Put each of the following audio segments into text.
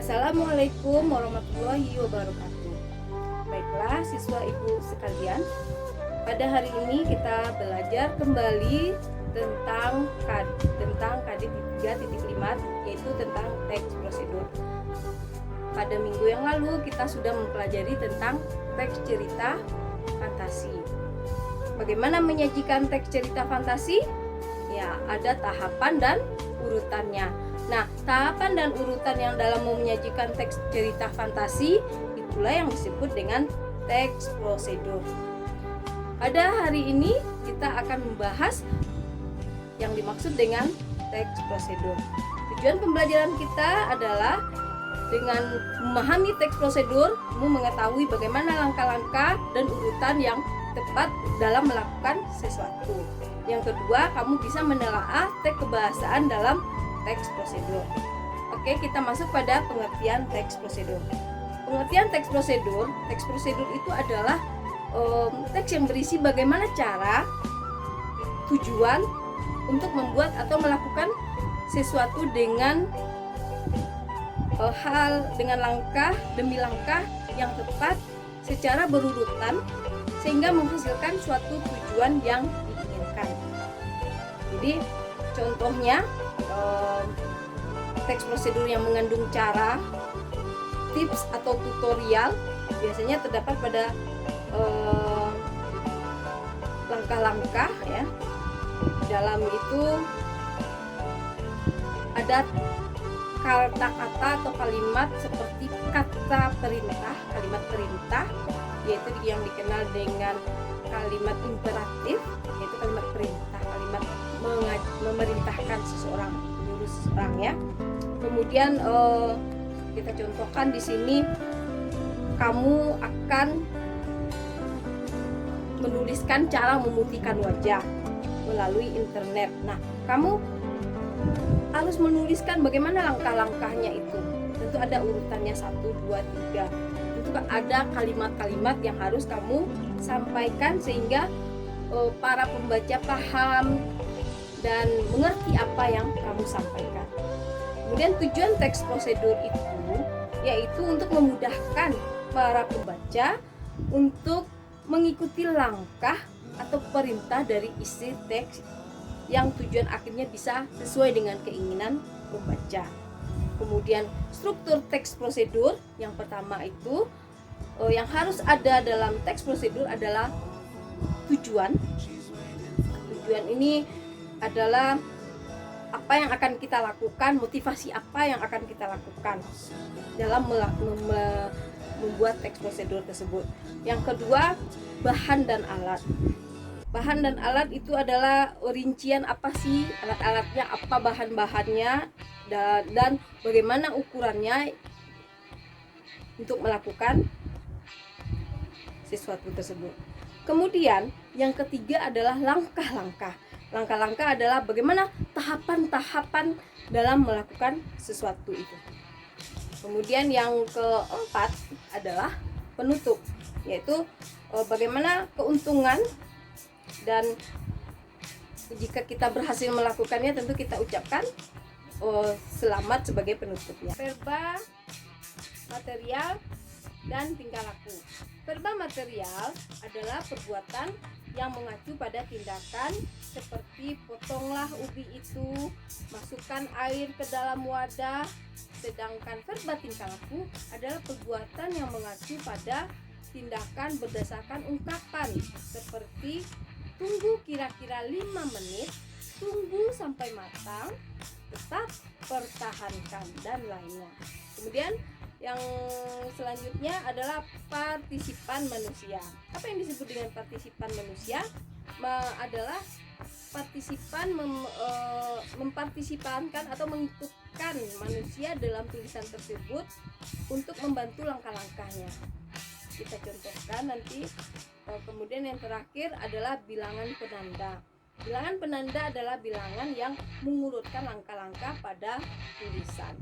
Assalamualaikum warahmatullahi wabarakatuh. Baiklah siswa ibu sekalian, pada hari ini kita belajar kembali tentang KD 3.5, yaitu tentang teks prosedur. Pada minggu yang lalu kita sudah mempelajari tentang teks cerita fantasi. Bagaimana menyajikan teks cerita fantasi? Ya, ada tahapan dan urutannya. Nah, tahapan dan urutan yang dalam menyajikan teks cerita fantasi itulah yang disebut dengan teks prosedur. Pada hari ini kita akan membahas yang dimaksud dengan teks prosedur. Tujuan pembelajaran kita adalah dengan memahami teks prosedur, kamu mengetahui bagaimana langkah-langkah dan urutan yang tepat dalam melakukan sesuatu. Yang kedua, kamu bisa menelaah teks kebahasaan dalam teks prosedur. Oke, kita masuk pada pengertian teks prosedur. Pengertian teks prosedur itu adalah teks yang berisi bagaimana cara, tujuan untuk membuat atau melakukan sesuatu dengan dengan langkah demi langkah yang tepat secara berurutan sehingga menghasilkan suatu tujuan yang diinginkan. Jadi contohnya teks prosedur yang mengandung cara, tips atau tutorial biasanya terdapat pada langkah-langkah ya. Dalam itu ada kata-kata atau kalimat seperti kalimat perintah, yaitu yang dikenal dengan kalimat imperatif, yaitu kalimat perintah, kalimat memerintahkan seseorang, menyuruh seseorang ya. Kemudian kita contohkan di sini, kamu akan menuliskan cara memutihkan wajah melalui internet. Nah, kamu harus menuliskan bagaimana langkah-langkahnya itu. Tentu ada urutannya 1, 2, 3. Tentu ada kalimat-kalimat yang harus kamu sampaikan sehingga para pembaca paham dan mengerti apa yang kamu sampaikan. Kemudian tujuan teks prosedur itu yaitu untuk memudahkan para pembaca untuk mengikuti langkah atau perintah dari isi teks yang tujuan akhirnya bisa sesuai dengan keinginan pembaca. Kemudian struktur teks prosedur yang pertama itu yang harus ada dalam teks prosedur adalah tujuan. Tujuan ini adalah apa yang akan kita lakukan, motivasi apa yang akan kita lakukan dalam membuat teks prosedur tersebut. Yang kedua, bahan dan alat. Bahan dan alat itu adalah rincian apa sih alat-alatnya, apa bahan-bahannya, dan bagaimana ukurannya untuk melakukan sesuatu tersebut. Kemudian yang ketiga adalah langkah-langkah. Langkah-langkah adalah bagaimana tahapan-tahapan dalam melakukan sesuatu itu. Kemudian yang keempat adalah penutup, yaitu bagaimana keuntungan, dan jika kita berhasil melakukannya tentu kita ucapkan selamat sebagai penutupnya. Verba, material, dan tingkah laku. Verba material adalah perbuatan yang mengacu pada tindakan seperti potonglah ubi itu, masukkan air ke dalam wadah. Sedangkan verba tingkah laku adalah perbuatan yang mengacu pada tindakan berdasarkan ungkapan seperti tunggu kira-kira 5 menit, tunggu sampai matang, tetap pertahankan, dan lainnya. Kemudian yang selanjutnya adalah partisipan manusia. Apa yang disebut dengan partisipan manusia? Adalah partisipan mempartisipankan atau mengikutkan manusia dalam tulisan tersebut untuk membantu langkah-langkahnya. Kita contohkan nanti. Kemudian yang terakhir adalah bilangan penanda. Bilangan penanda adalah bilangan yang mengurutkan langkah-langkah pada tulisan.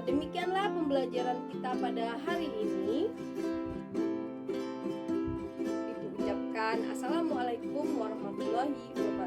Demikianlah pembelajaran kita pada hari ini. Ibu ucapkan Assalamualaikum warahmatullahi wabarakatuh.